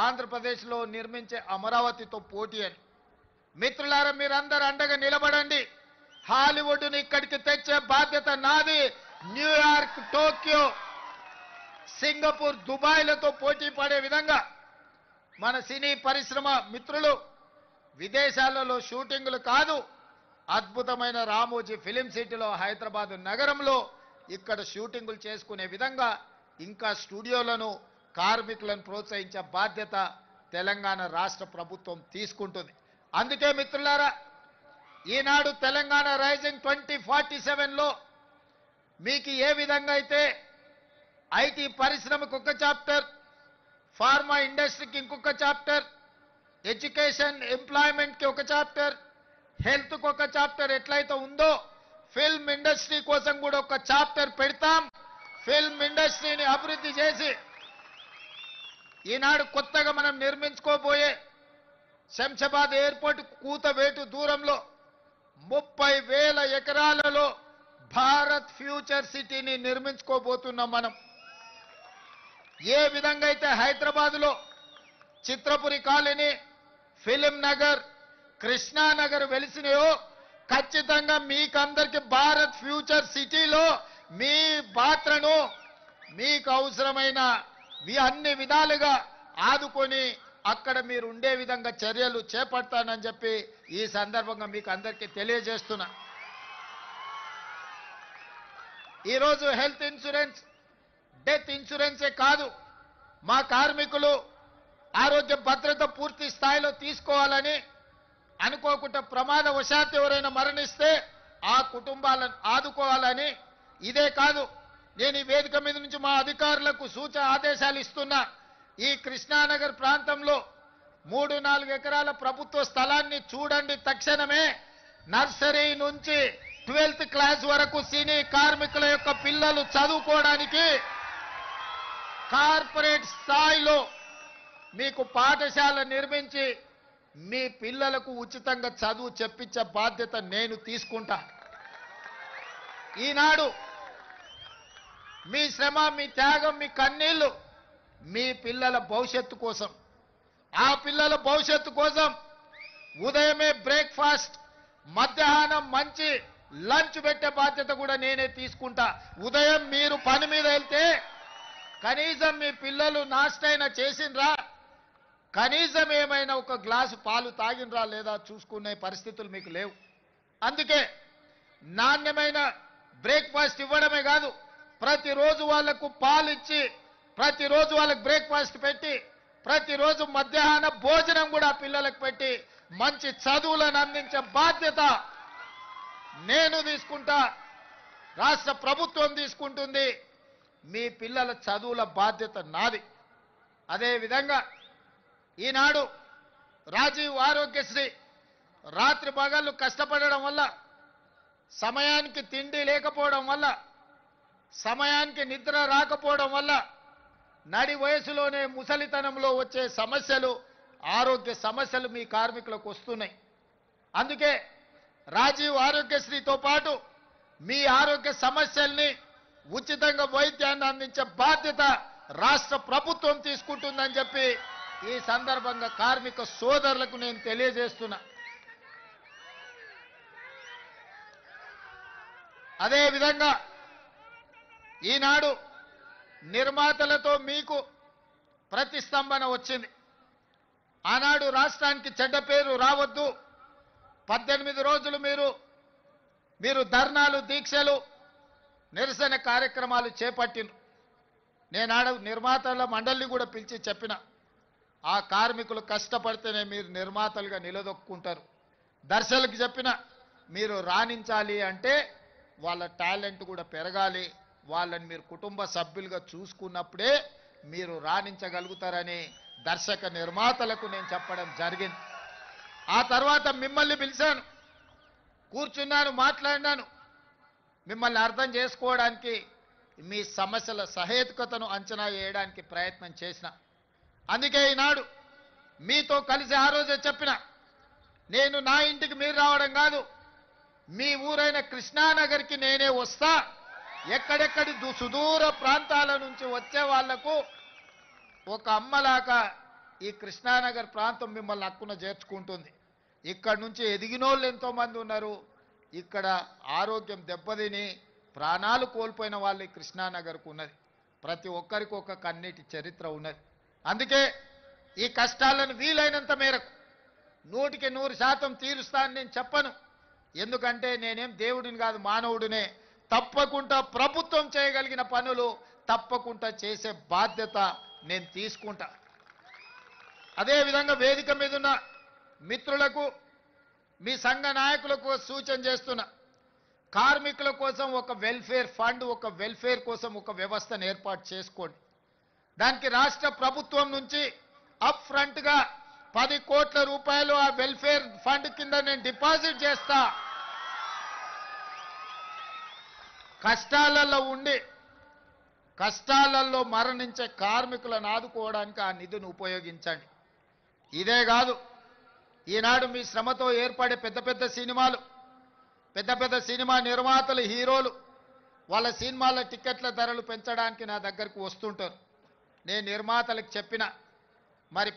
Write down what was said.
ఆంధ్రప్రదేశ్లో నిర్మించే అమరావతితో పోటీ అని. మిత్రులారా, మీరందరూ అండగా నిలబడండి. హాలీవుడ్ని ఇక్కడికి తెచ్చే బాధ్యత నాది. న్యూయార్క్, టోక్యో, సింగపూర్, దుబాయ్లతో పోటీ పడే విధంగా మన సినీ పరిశ్రమ మిత్రులు విదేశాలలో షూటింగులు కాదు, అద్భుతమైన రామోజీ ఫిలిం సిటీలో హైదరాబాద్ నగరంలో ఇక్కడ షూటింగులు చేసుకునే విధంగా ఇంకా స్టూడియోలను, కార్మికులను ప్రోత్సహించే బాధ్యత తెలంగాణ రాష్ట్ర ప్రభుత్వం తీసుకుంటుంది. అందుకే మిత్రులారా, ఈనాడు తెలంగాణ రైజింగ్ 2047లో మీకు ఏ విధంగా అయితే ఐటీ పరిశ్రమకు ఒక చాప్టర్, ఫార్మా ఇండస్ట్రీకి ఇంకొక చాప్టర్, ఎడ్యుకేషన్ ఎంప్లాయ్మెంట్కి ఒక చాప్టర్, హెల్త్కి ఒక చాప్టర్ ఎట్లయితే ఉందో ఫిల్మ్ ఇండస్ట్రీ కోసం కూడా ఒక చాప్టర్ పెడతాం. ఫిల్మ్ ఇండస్ట్రీని అభివృద్ధి చేసి ఈనాడు కొత్తగా మనం నిర్మించుకోబోయే శంషాబాద్ ఎయిర్పోర్ట్ కూతవేటు దూరంలో 30,000 ఎకరాలలో భారత్ ఫ్యూచర్ సిటీని నిర్మించుకోబోతున్నాం. మనం ఏ విధంగా అయితే హైదరాబాద్లో చిత్రపురి కాలనీ, ఫిలిం నగర్, కృష్ణానగర్ వెలిసినాయో ఖచ్చితంగా మీకందరికి భారత్ ఫ్యూచర్ సిటీలో మీ పాత్రను మీకు అవసరమైన అన్ని విధాలుగా ఆదుకొని అక్కడ మీరు ఉండే విధంగా చర్యలు చేపడతానని చెప్పి ఈ సందర్భంగా మీకు అందరికీ తెలియజేస్తున్నా. ఈరోజు హెల్త్ ఇన్సూరెన్స్, డెత్ ఇన్సూరెన్సే కాదు, మా కార్మికులు ఆరోగ్య భద్రత పూర్తి స్థాయిలో తీసుకోవాలని, అనుకోకుండా ప్రమాదవశాత్తు ఎవరైనా మరణిస్తే ఆ కుటుంబాలను ఆదుకోవాలని. ఇదే కాదు, నేను ఈ వేదిక మీద నుంచి మా అధికారులకు సూచన ఆదేశాలు ఇస్తున్నా. ఈ కృష్ణానగర్ ప్రాంతంలో 3-4 ఎకరాల ప్రభుత్వ స్థలాన్ని చూడండి. తక్షణమే నర్సరీ నుంచి 12th క్లాస్ వరకు సినీ కార్మికుల యొక్క పిల్లలు చదువుకోవడానికి కార్పొరేట్ స్థాయిలో మీకు పాఠశాల నిర్మించి మీ పిల్లలకు ఉచితంగా చదువు చెప్పించే బాధ్యత నేను తీసుకుంటా. ఈనాడు మీ శ్రమ, మీ త్యాగం, మీ కన్నీళ్లు మీ పిల్లల భవిష్యత్తు కోసం, ఆ పిల్లల భవిష్యత్తు కోసం ఉదయమే బ్రేక్ఫాస్ట్, మధ్యాహ్నం మంచి లంచ్ పెట్టే బాధ్యత కూడా నేనే తీసుకుంటా. ఉదయం మీరు పని మీద వెళ్తే కనీసం మీ పిల్లలు నాష్టైనా చేసిండ్రా, కనీసం ఏమైనా ఒక గ్లాసు పాలు తాగినరా లేదా చూసుకునే పరిస్థితులు మీకు లేవు. అందుకే నాణ్యమైన బ్రేక్ఫాస్ట్ ఇవ్వడమే కాదు, ప్రతిరోజు వాళ్లకు పాలు ఇచ్చి, ప్రతిరోజు వాళ్ళకి బ్రేక్ఫాస్ట్ పెట్టి, ప్రతిరోజు మధ్యాహ్న భోజనం కూడా పిల్లలకు పెట్టి మంచి చదువులను అందించే బాధ్యత నేను తీసుకుంటా, రాష్ట్ర ప్రభుత్వం తీసుకుంటుంది. మీ పిల్లల చదువుల బాధ్యత నాది. అదేవిధంగా ఈనాడు రాజీవ్ ఆరోగ్యశ్రీ రాత్రి పగళ్ళు కష్టపడడం వల్ల, సమయానికి తిండి లేకపోవడం వల్ల, సమయానికి నిద్ర రాకపోవడం వల్ల నడి వయసులోనే ముసలితనంలో వచ్చే సమస్యలు, ఆరోగ్య సమస్యలు మీ కార్మికులకు వస్తున్నాయి. అందుకే రాజీవ్ ఆరోగ్యశ్రీతో పాటు మీ ఆరోగ్య సమస్యల్ని ఉచితంగా వైద్యాన్ని అందించే బాధ్యత రాష్ట్ర ప్రభుత్వం తీసుకుంటుందని చెప్పి ఈ సందర్భంగా కార్మిక సోదరులకు నేను తెలియజేస్తున్నా. అదేవిధంగా ఈనాడు నిర్మాతలతో మీకు ప్రతిస్తంభన వచ్చింది. ఆనాడు రాష్ట్రానికి చెడ్డ పేరు రావద్దు, 18 రోజులు మీరు ధర్నాలు, దీక్షలు, నిరసన కార్యక్రమాలు చేపట్టిన. నేనాడు నిర్మాతల మండలిని కూడా పిలిచి చెప్పిన, ఆ కార్మికులు కష్టపడితేనే మీరు నిర్మాతలుగా నిలదొక్కుంటారు. దర్శకులకు చెప్పిన, మీరు రాణించాలి అంటే వాళ్ళ టాలెంట్ కూడా పెరగాలి, వాళ్ళని మీరు కుటుంబ సభ్యులుగా చూసుకున్నప్పుడే మీరు రాణించగలుగుతారని దర్శక నిర్మాతలకు నేను చెప్పడం జరిగింది. ఆ తర్వాత మిమ్మల్ని పిలిచాను, కూర్చున్నాను, మాట్లాడినాను, మిమ్మల్ని అర్థం చేసుకోవడానికి, మీ సమస్యల సహేతుకతను అంచనా వేయడానికి ప్రయత్నం చేసిన. అందుకే ఈనాడు మీతో కలిసి ఆ రోజే చెప్పిన, నేను నా ఇంటికి మీరు రావడం కాదు, మీ ఊరైన కృష్ణానగర్కి నేనే వస్తా. ఎక్కడెక్కడి సుదూర ప్రాంతాల నుంచి వచ్చే వాళ్లకు ఒక అమ్మలాగా ఈ కృష్ణానగర్ ప్రాంతం మిమ్మల్ని హక్కున చేర్చుకుంటుంది. ఇక్కడ నుంచి ఎదిగినోళ్ళు ఎంతోమంది ఉన్నారు. ఇక్కడ ఆరోగ్యం దెబ్బతిని ప్రాణాలు కోల్పోయిన వాళ్ళు ఈ కృష్ణానగర్కు ఉన్నది. ప్రతి ఒక్కరికి ఒక కన్నీటి చరిత్ర ఉన్నది. అందుకే ఈ కష్టాలను వీలైనంత మేరకు 100% తీరుస్తా అని నేను చెప్పను. ఎందుకంటే నేనేం దేవుడిని కాదు, మానవుడినే. తప్పకుండా ప్రభుత్వం చేయగలిగిన పనులు తప్పకుండా చేసే బాధ్యత నేను తీసుకుంటా. అదేవిధంగా వేదిక మీద ఉన్న మిత్రులకు, మీ సంఘ నాయకులకు సూచన చేస్తున్నా, కార్మికుల కోసం ఒక వెల్ఫేర్ ఫండ్, ఒక వెల్ఫేర్ కోసం ఒక వ్యవస్థను ఏర్పాటు చేసుకోండి. దానికి రాష్ట్ర ప్రభుత్వం నుంచి అప్ ఫ్రంట్ గా 10 కోట్ల రూపాయలు ఆ వెల్ఫేర్ ఫండ్ కింద నేను డిపాజిట్ చేస్తా. కష్టాలలో ఉండి కష్టాలలో మరణించే కార్మికులను ఆదుకోవడానికి ఆ నిధిని ఉపయోగించండి. ఇదే కాదు, ఈనాడు మీ శ్రమతో ఏర్పడే పెద్ద పెద్ద సినిమాలు, పెద్ద పెద్ద సినిమా నిర్మాతలు, హీరోలు వాళ్ళ సినిమాల టికెట్ల ధరలు పెంచడానికి నా దగ్గరకు వస్తుంటారు. నేను నిర్మాతలకు చెప్పిన, మరి